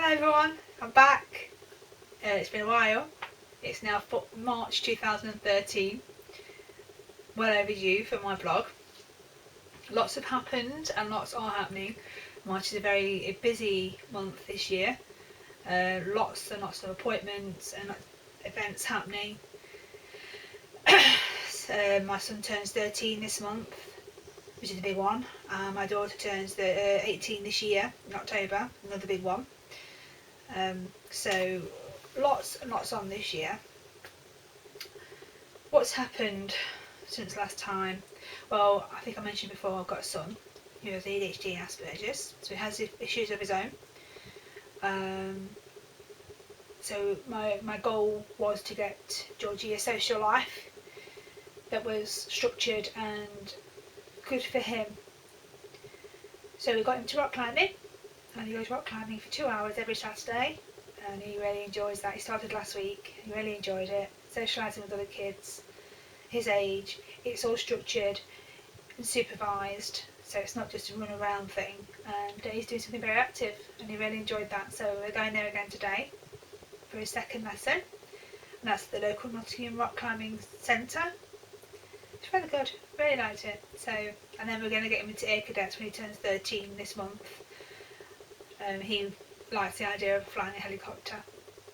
Hi everyone, I'm back. It's been a while. It's now March 2013. Well overdue for my blog. Lots have happened and lots are happening. March is a very busy month this year. Lots and lots of appointments and events happening. My son turns 13 this month, which is a big one. My daughter turns 18 this year in October, another big one. So lots and lots on this year. What's happened since last time? Well, I think I mentioned before, I've got a son who has ADHD and Asperger's, so he has issues of his own. So my goal was to get Georgie a social life that was structured and good for him. So we got him to rock climbing, and he goes rock climbing for 2 hours every Saturday, and he really enjoys that. He started last week, he really enjoyed it, socialising with other kids his age. It's all structured and supervised, so it's not just a run around thing, and he's doing something very active and he really enjoyed that. So we're going there again today for his second lesson, and that's the local Nottingham rock climbing centre. It's really good, really liked it. So, and then we're going to get him into Air Cadets when he turns 13 this month. He likes the idea of flying a helicopter,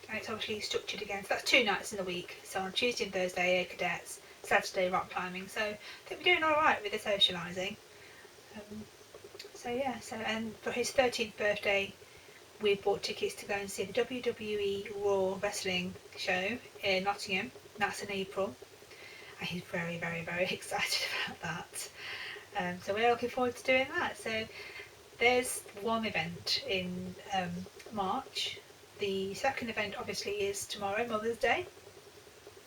and it's obviously structured again, so that's 2 nights in the week. So on Tuesday and Thursday Air Cadets, Saturday rock climbing. So I think we're doing alright with the socialising. So yeah, and for his 13th birthday we bought tickets to go and see the WWE Raw Wrestling show in Nottingham. That's in April, and he's very, very, very excited about that. So we're looking forward to doing that. So there's one event in March. The second event obviously is tomorrow, Mother's Day.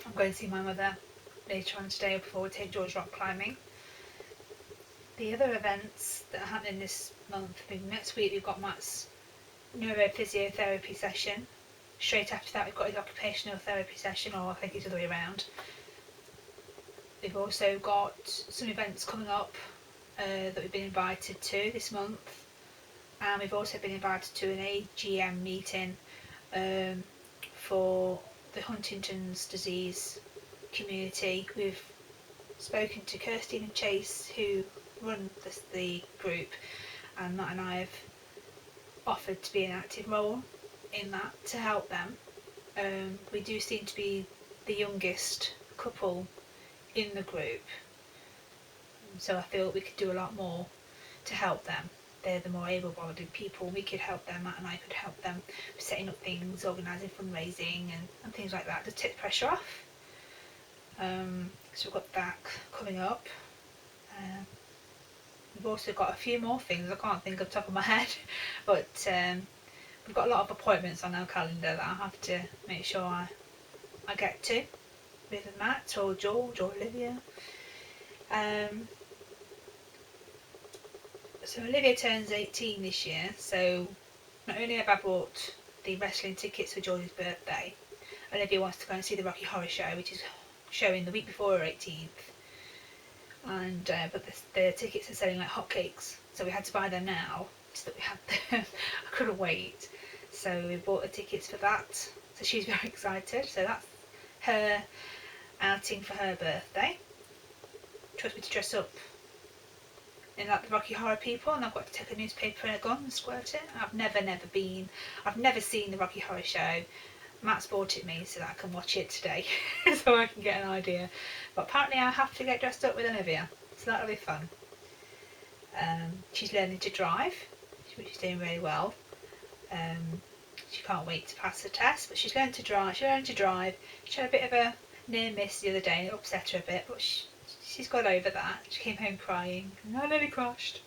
I'm going to see my mother later on today before we take George rock climbing. The other events that are happening this month, next week we've got Matt's neurophysiotherapy session. Straight after that we've got his occupational therapy session, or I think it's the other way around. We've also got some events coming up that we've been invited to this month, and we've also been invited to an AGM meeting for the Huntington's disease community. We've spoken to Kirsty and Chase, who run the group, and Matt and I have offered to be an active role in that to help them. We do seem to be the youngest couple in the group, so I feel we could do a lot more to help them. They're the more able-bodied people. We could help them, Matt and I could help them with setting up things, organising fundraising and things like that, to take the pressure off. So we've got that coming up. We've also got a few more things I can't think of the top of my head, but we've got a lot of appointments on our calendar that I have to make sure I get to with Matt or George or Olivia. So Olivia turns 18 this year, so not only have I bought the wrestling tickets for George's birthday, Olivia wants to go and see the Rocky Horror Show, which is showing the week before her 18th. And but the tickets are selling like hotcakes, so we had to buy them now so that we had them. I couldn't wait, so we bought the tickets for that. So she's very excited. So that's her outing for her birthday. She wants me to dress up in like the Rocky Horror people, and I've got to take a newspaper and a gun and squirt it. I've never seen the Rocky Horror Show. Matt's bought it me so that I can watch it today so I can get an idea, but apparently I have to get dressed up with Olivia, so that'll be fun. She's learning to drive, which is doing really well. She can't wait to pass the test, but she's learning to drive. She had a bit of a near miss the other day and it upset her a bit, but she's got over that. She came home crying and I nearly crashed,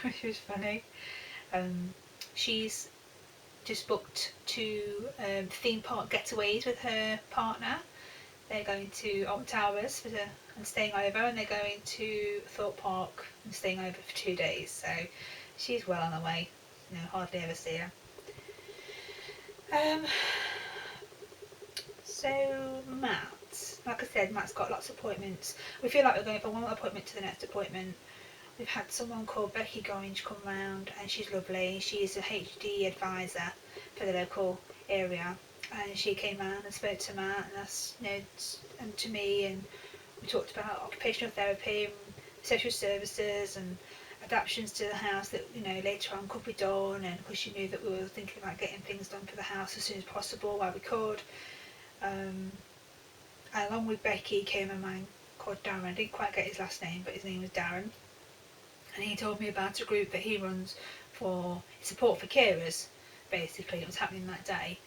which was funny. She's just booked 2 theme park getaways with her partner. They're going to Alton Towers and staying over, and they're going to Thorpe Park and staying over for 2 days. So she's well on her way. Hardly ever see her. So Matt, like I said, Matt's got lots of appointments. We feel like we're going from one appointment to the next appointment. we've had someone called Becky Goinge come round, and she's lovely. She's a HD advisor for the local area, and she came round and spoke to Matt and us, and to me, and we talked about occupational therapy and social services and adaptations to the house that later on could be done, and because she knew that we were thinking about getting things done for the house as soon as possible while we could. Along with Becky came a man called Darren. I didn't quite get his last name, but his name was Darren, and he told me about a group that he runs for support for carers. Basically, it was happening that day.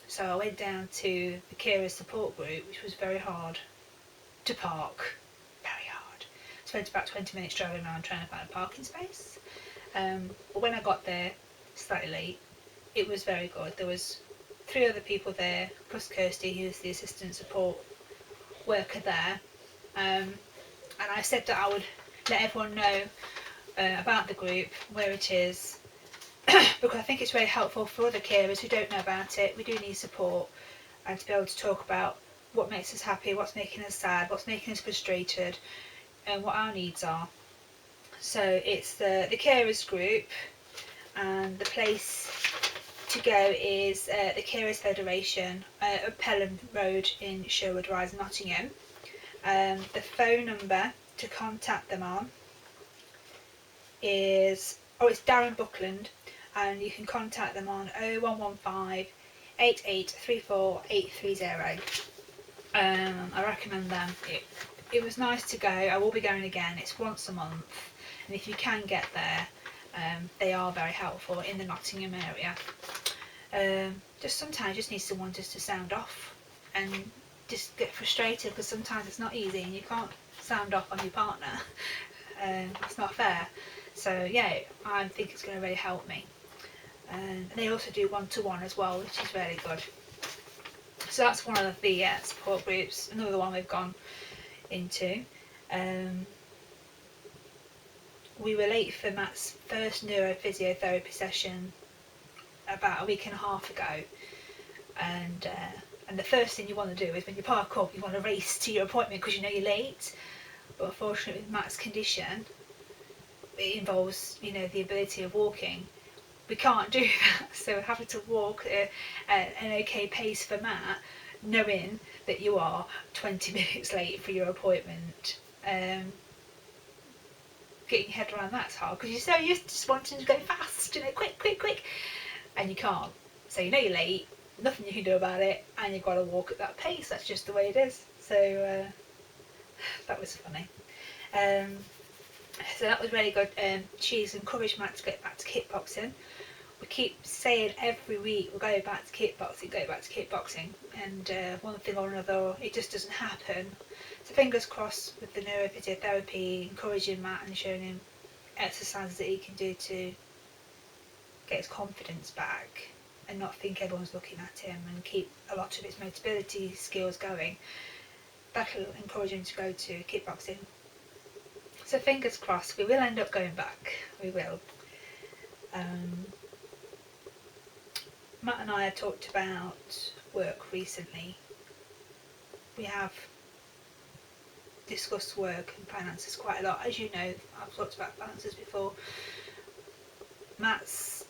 So I went down to the carers support group, which was very hard to park. Very hard. Spent about 20 minutes driving around trying to find a parking space. But when I got there, slightly late, it was very good. There was 3 other people there, plus Kirsty, who's the assistant support worker there. And I said that I would let everyone know about the group, where it is, because I think it's very helpful for other carers who don't know about it. We do need support, and to be able to talk about what makes us happy, what's making us sad, what's making us frustrated, and what our needs are. So it's the carers group, and the place to go is the Carers Federation, Pelham Road in Sherwood Rise, Nottingham. The phone number to contact them on is, it's Darren Buckland, and you can contact them on 0115 8834 830. I recommend them. It was nice to go. I will be going again. It's once a month, and if you can get there, they are very helpful in the Nottingham area. Just sometimes just need someone just to sound off and just get frustrated, because sometimes it's not easy and you can't sound off on your partner. It's not fair. So yeah, I think it's going to really help me. And they also do one-to-one as well, which is really good. So that's one of the support groups. Another one we've gone into. We were late for Matt's first neurophysiotherapy session about a week and a half ago, and the first thing you want to do is when you park up, you want to race to your appointment because you know you're late. But unfortunately, with Matt's condition, it involves the ability of walking. We can't do that, so we're having to walk at an okay pace for Matt, knowing that you are 20 minutes late for your appointment. Getting your head around that's hard, because you're so used to just wanting to go fast, quick, and you can't. So you're late, nothing you can do about it, and you've got to walk at that pace. That's just the way it is. So that was funny. So that was really good. She's encouraged Matt to get back to kickboxing. We keep saying every week we'll go back to kickboxing, and one thing or another, it just doesn't happen. So fingers crossed with the neurophysiotherapy, encouraging Matt and showing him exercises that he can do to get his confidence back and not think everyone's looking at him, and keep a lot of his mobility skills going. That'll encourage him to go to kickboxing. So fingers crossed, we will end up going back. We will. Matt and I have talked about work recently. We have discussed work and finances quite a lot. As you know, I've talked about finances before. Matt's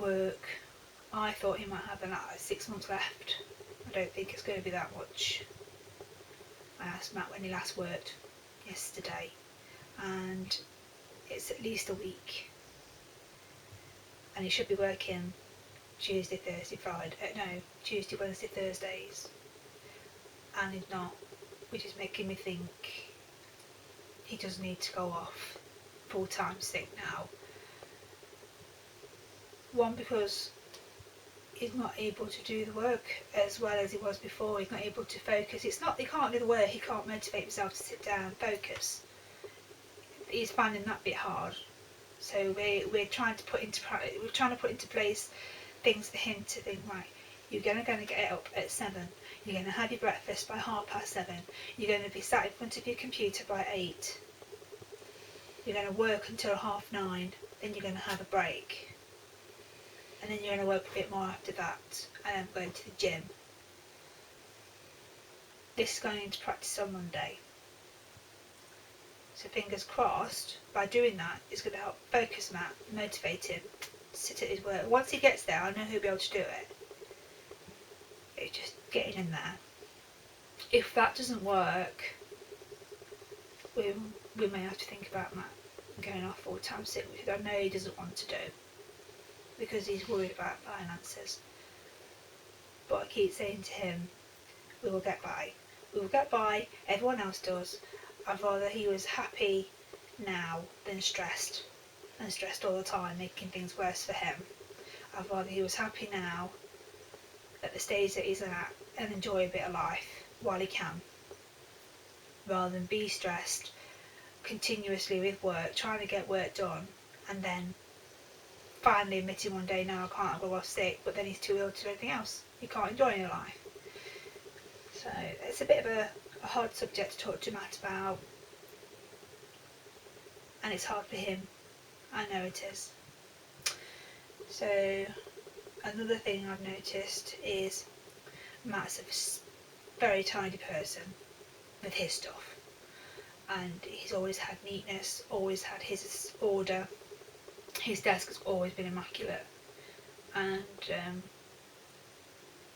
work, I thought he might have about 6 months left. I don't think it's going to be that much. I asked Matt when he last worked yesterday, and it's at least a week, and he should be working Tuesday, Thursday, Tuesday, Wednesday, Thursdays, and he's not, which is making me think he does need to go off full-time sick now. One, because he's not able to do the work as well as he was before. He's not able to focus. It's not he can't do the work, he can't motivate himself to sit down and focus. He's finding that bit hard. So we're trying to put into place things for him to think, right, you're gonna get up at 7, you're gonna have your breakfast by 7:30, you're gonna be sat in front of your computer by 8, you're gonna work until 9:30, then you're gonna have a break, and then you're going to work a bit more after that, and I'm going to the gym. This is going into practice on Monday. So fingers crossed, by doing that, it's going to help focus Matt, motivate him, sit at his work. Once he gets there, I know he'll be able to do it. It's just getting in there. If that doesn't work, we may have to think about Matt going off full-time sick, which I know he doesn't want to do because he's worried about finances. But I keep saying to him, we will get by. We will get by, everyone else does. I'd rather he was happy now than stressed, and stressed all the time, making things worse for him. I'd rather he was happy now, at the stage that he's at, and enjoy a bit of life while he can, rather than be stressed continuously with work, trying to get work done, and then finally admitting one day, no, I can't go off sick, but then he's too ill to do anything else. He can't enjoy any life. So it's a bit of a hard subject to talk to Matt about, and it's hard for him. I know it is. So another thing I've noticed is Matt's a very tidy person with his stuff, and he's always had neatness, always had his order. His desk has always been immaculate, and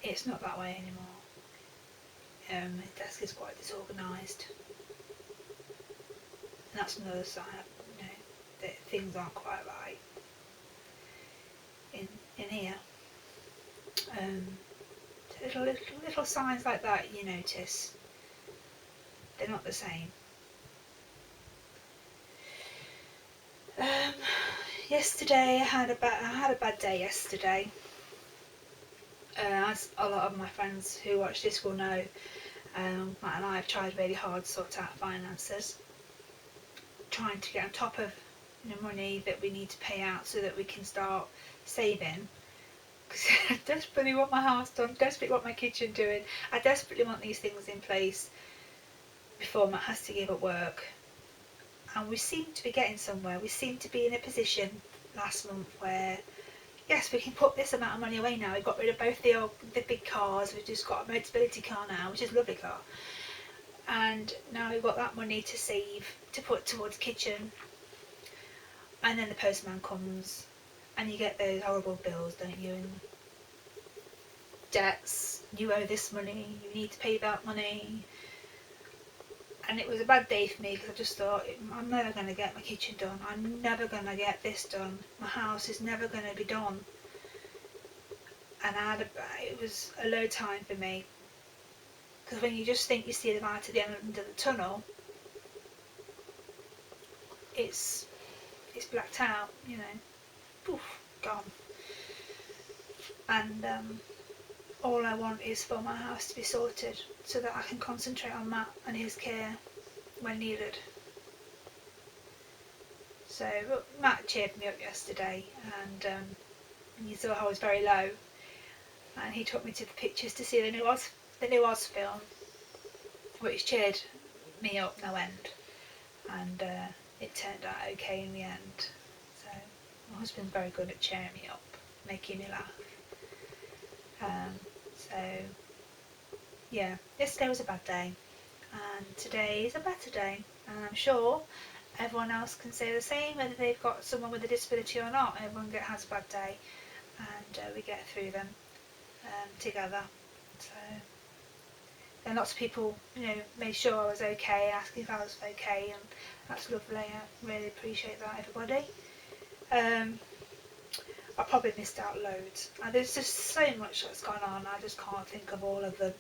it's not that way anymore. His desk is quite disorganised, and that's another sign of, that things aren't quite right in here. So little signs like that you notice. They're not the same. Yesterday I had a bad day yesterday. As a lot of my friends who watch this will know, Matt and I have tried really hard to sort out finances, trying to get on top of money that we need to pay out so that we can start saving. Because I desperately want my house done, desperately want my kitchen doing. I desperately want these things in place before Matt has to give up work. And we seem to be getting somewhere. We seem to be in a position last month where, yes, we can put this amount of money away now. We've got rid of both the big cars. We've just got a Motability car now, which is a lovely car. And now we've got that money to save, to put towards kitchen. And then the postman comes, and you get those horrible bills, don't you? And debts, you owe this money, you need to pay that money. And it was a bad day for me because I just thought, I'm never going to get my kitchen done. I'm never going to get this done. My house is never going to be done. And it was a low time for me. Because when you just think you see the light at the end of the tunnel, it's blacked out, poof, gone. And all I want is for my house to be sorted so that I can concentrate on Matt and his care when needed. So Matt cheered me up yesterday, and he saw I was very low, and he took me to the pictures to see the new Oz film, which cheered me up no end, and it turned out okay in the end. So my husband's very good at cheering me up, making me laugh. So yeah, yesterday was a bad day, and today is a better day, and I'm sure everyone else can say the same, whether they've got someone with a disability or not. Everyone has a bad day, and we get through them together. So, and lots of people, made sure I was okay, asking if I was okay, and that's lovely. I really appreciate that, everybody. I probably missed out loads, and there's just so much that's gone on. I just can't think of all of them.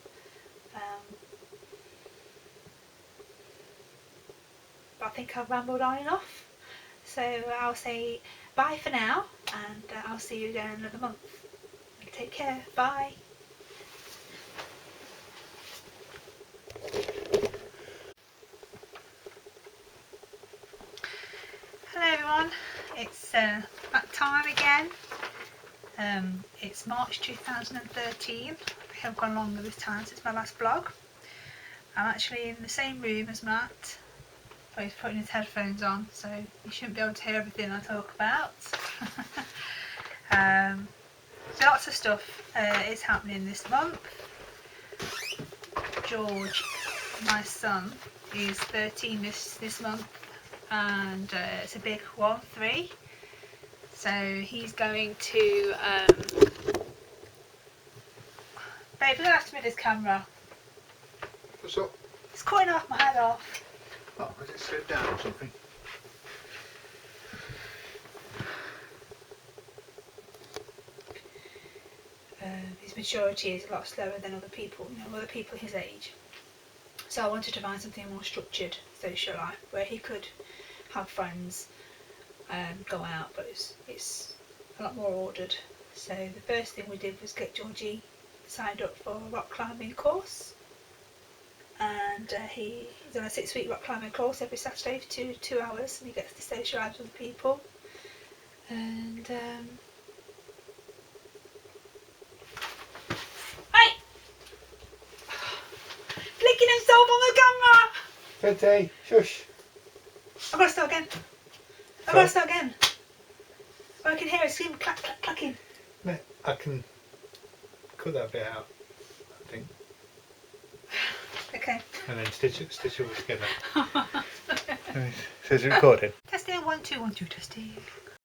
But I think I've rambled on enough, so I'll say bye for now, and I'll see you again in another month. Take care. Bye. Hello everyone, it's that time again. It's March 2013. I have gone longer this time since my last blog. I'm actually in the same room as Matt. Oh, he's putting his headphones on, so you shouldn't be able to hear everything I talk about. So lots of stuff is happening this month. George, my son, is 13 this month, and it's a big one, 3. So he's going to babe, look after me this camera. What's up? It's cutting off my head off. Oh, has it slid down or something? His maturity is a lot slower than other people, other people his age. So I wanted to find something more structured, social life, where he could have friends, go out, but it's a lot more ordered. So the first thing we did was get Georgie signed up for a rock climbing course, and he's on a 6-week rock climbing course every Saturday for 2 hours, and he gets to socialise with people. And hey! Flicking himself on the camera! Fente, shush. I've got to start again. I've got to start again. Oh, I can hear it scream clack clack clacking. I can cut that bit out, I think. Okay. And then stitch it all together. So it's recording. Testing 1 2 1 2 testing.